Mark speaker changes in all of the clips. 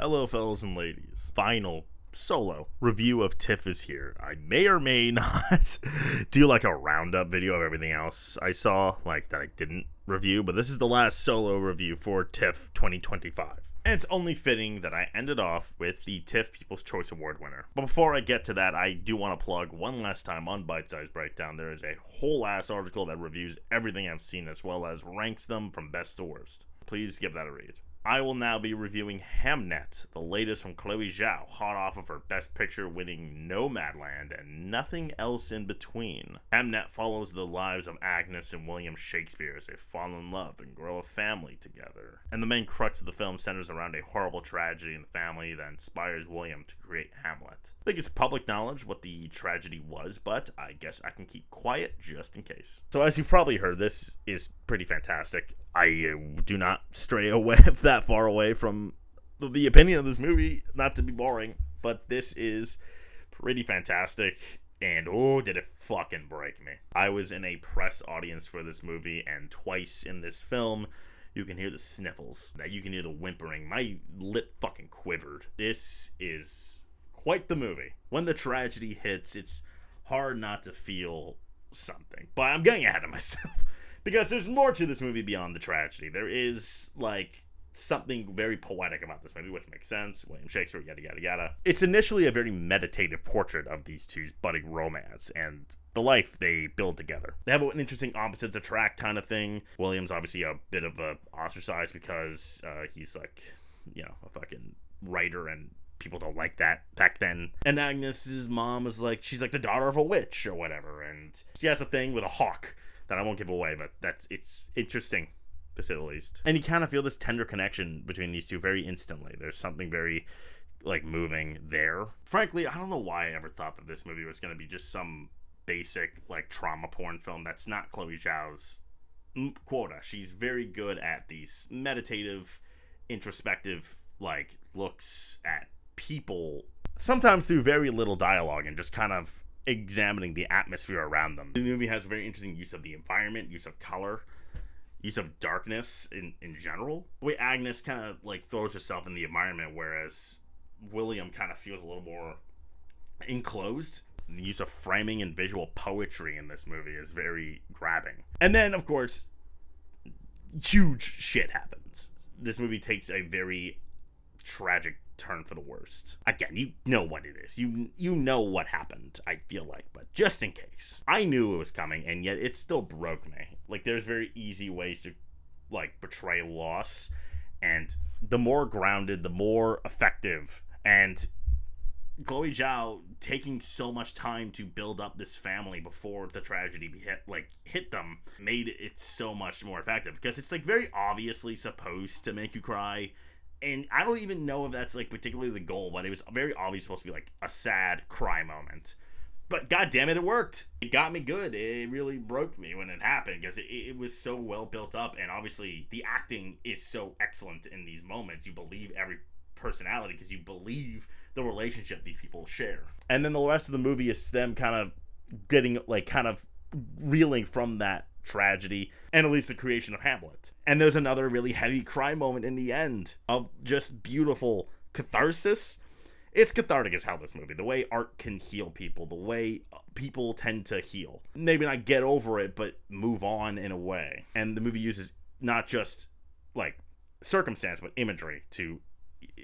Speaker 1: Hello, fellas and ladies. Final solo review of TIFF is here. I may or may not do like a roundup video of everything else I saw, like that I didn't review, but this is the last solo review for TIFF 2025. And it's only fitting that I ended off with the TIFF People's Choice Award winner. But before I get to that, I do want to plug one last time on Bite Size Breakdown. There is a whole ass article that reviews everything I've seen as well as ranks them from best to worst. Please give that a read. I will now be reviewing HAMNET, the latest from Chloe Zhao, hot off of her Best Picture winning Nomadland and nothing else in between. HAMNET follows the lives of Agnes and William Shakespeare as they fall in love and grow a family together. And the main crux of the film centers around a horrible tragedy in the family that inspires William to create Hamlet. I think it's public knowledge what the tragedy was, but I guess I can keep quiet just in case. So as you've probably heard, this is pretty fantastic. I do not stray away that far away from the opinion of this movie, not to be boring, but this is pretty fantastic, and oh, did it fucking break me. I was in a press audience for this movie, and twice in this film, you can hear the sniffles, that you can hear the whimpering. My lip fucking quivered. This is quite the movie. When the tragedy hits, it's hard not to feel something, but I'm getting ahead of myself. Because there's more to this movie beyond the tragedy. There is, like, something very poetic about this movie, which makes sense. William Shakespeare, yada, yada, yada. It's initially a very meditative portrait of these two's budding romance and the life they build together. They have an interesting opposites attract kind of thing. William's obviously a bit of a ostracized because he's, like, you know, a fucking writer and people don't like that back then. And Agnes's mom is like, she's like the daughter of a witch or whatever. And she has a thing with a hawk that I won't give away, but it's interesting, to say the least. And you kind of feel this tender connection between these two very instantly. There's something very, like, moving there. Frankly, I don't know why I ever thought that this movie was going to be just some basic, like, trauma porn film. That's not Chloe Zhao's quota. She's very good at these meditative, introspective, like, looks at people, sometimes through very little dialogue and just kind of examining the atmosphere around them. The movie has very interesting use of the environment, use of color, use of darkness in general. The way Agnes kind of like throws herself in the environment, whereas William kind of feels a little more enclosed. The use of framing and visual poetry in this movie is very grabbing. And then, of course, huge shit happens. This movie takes a very tragic turn for the worst. Again, you know what it is. You know what happened, I feel like, but just in case. I knew it was coming, and yet it still broke me. Like, there's very easy ways to, like, portray loss, and the more grounded, the more effective, and Chloe Zhao taking so much time to build up this family before the tragedy hit them made it so much more effective, because it's, like, very obviously supposed to make you cry. And I don't even know if that's, like, particularly the goal, but it was very obviously supposed to be, like, a sad cry moment. But god damn it, it worked. It got me good. It really broke me when it happened, because it was so well built up, and obviously the acting is so excellent in these moments. You believe every personality because you believe the relationship these people share. And then the rest of the movie is them kind of getting, like, kind of reeling from that tragedy, and at least the creation of Hamlet. And there's another really heavy cry moment in the end of just beautiful catharsis. It's cathartic as hell, this movie. The way art can heal people, the way people tend to heal. Maybe not get over it, but move on in a way. And the movie uses not just, like, circumstance, but imagery to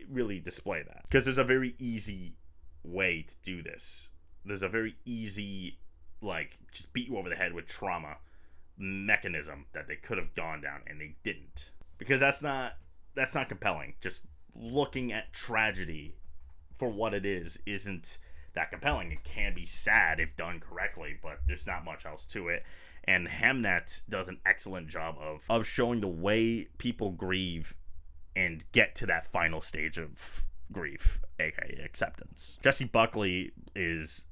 Speaker 1: really display that. Because there's a very easy way to do this. There's a very easy, like, just beat you over the head with trauma mechanism that they could have gone down, and they didn't, because that's not compelling. Just looking at tragedy for what it is isn't that compelling. It can be sad if done correctly, but there's not much else to it. And HAMNET does an excellent job of showing the way people grieve and get to that final stage of grief, aka acceptance. Jessie Buckley is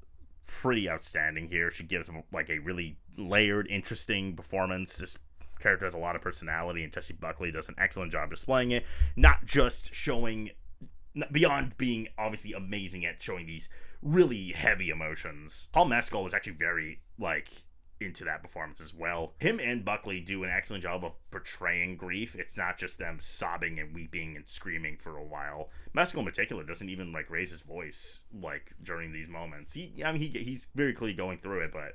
Speaker 1: pretty outstanding here. She gives him, like, a really layered, interesting performance. This character has a lot of personality, and Jessie Buckley does an excellent job displaying it, not just showing, beyond being obviously amazing at showing these really heavy emotions. Paul Mescal was actually very, like, into that performance as well. Him and Buckley do an excellent job of portraying grief. It's not just them sobbing and weeping and screaming for a while. Mescal in particular doesn't even like raise his voice like during these moments. He's very clearly going through it, but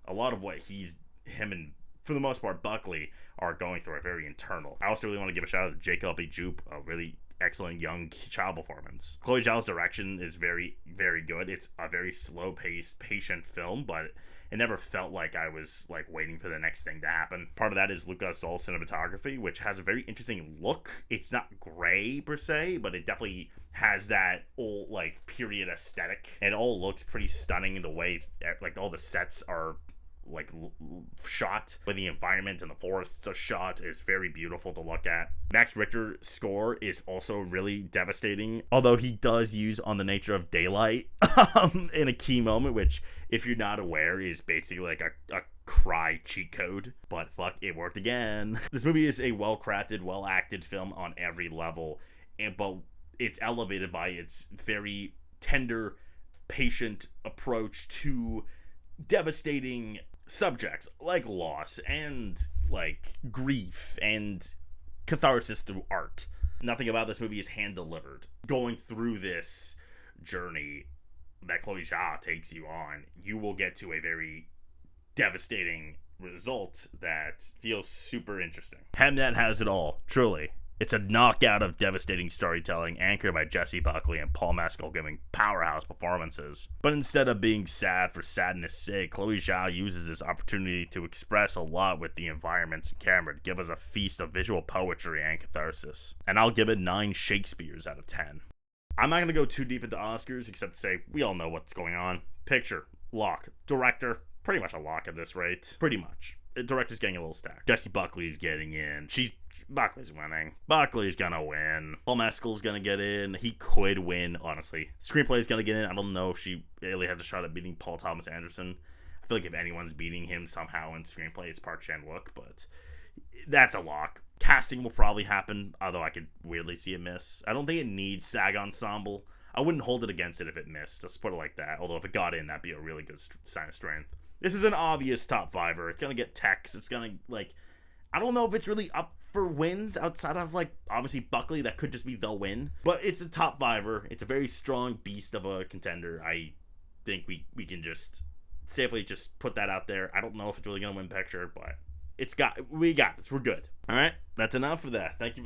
Speaker 1: a lot of what him and for the most part Buckley are going through are very internal. I also really want to give a shout out to Jacob B. Jupe, a really excellent young child performance. Chloe Zhao's direction is very, very good. It's a very slow-paced, patient film, but it never felt like I was like waiting for the next thing to happen. Part of that is Lucas Sol's cinematography, which has a very interesting look. It's not gray per se, but it definitely has that old like period aesthetic. It all looks pretty stunning in the way like all the sets are like shot, with the environment and the forests are shot, is very beautiful to look at. Max Richter's score is also really devastating, although he does use On the Nature of Daylight in a key moment, which if you're not aware is basically like a cry cheat code, but fuck, it worked again. This movie is a well-crafted, well-acted film on every level, but it's elevated by its very tender, patient approach to devastating subjects like loss and like grief and catharsis through art. Nothing about this movie is hand delivered. Going through this journey that Chloe Zhao takes you on, you will get to a very devastating result that feels super interesting. HAMNET has it all, truly. It's a knockout of devastating storytelling anchored by Jessie Buckley and Paul Mescal giving powerhouse performances. But instead of being sad for sadness' sake, Chloe Zhao uses this opportunity to express a lot with the environments and camera to give us a feast of visual poetry and catharsis. And I'll give it 9 Shakespeares out of 10. I'm not going to go too deep into Oscars except to say we all know what's going on. Picture, lock. Director, pretty much a lock at this rate. Pretty much. The director's getting a little stacked. Jessie Buckley's getting in. Buckley's winning. Buckley's gonna win. Paul Mescal's gonna get in. He could win, honestly. Screenplay's gonna get in. I don't know if she really has a shot at beating Paul Thomas Anderson. I feel like if anyone's beating him somehow in screenplay, it's Park Chan-wook, but that's a lock. Casting will probably happen, although I could weirdly see it miss. I don't think it needs SAG Ensemble. I wouldn't hold it against it if it missed. Let's put it like that. Although if it got in, that'd be a really good sign of strength. This is an obvious top fiver. It's gonna get techs. It's gonna, like, I don't know if it's really up for wins outside of, like, obviously Buckley. That could just be the win. But it's a top fiver. It's a very strong beast of a contender. I think we can just safely just put that out there. I don't know if it's really going to win picture, but we got this. We're good. All right? That's enough of that. Thank you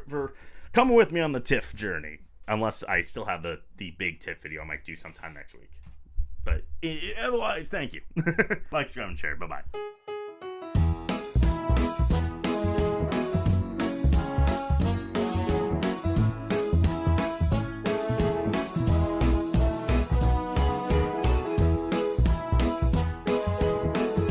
Speaker 1: for coming with me on the TIFF journey. Unless I still have the big TIFF video I might do sometime next week. But otherwise, thank you. Like, subscribe, and share. Bye-bye.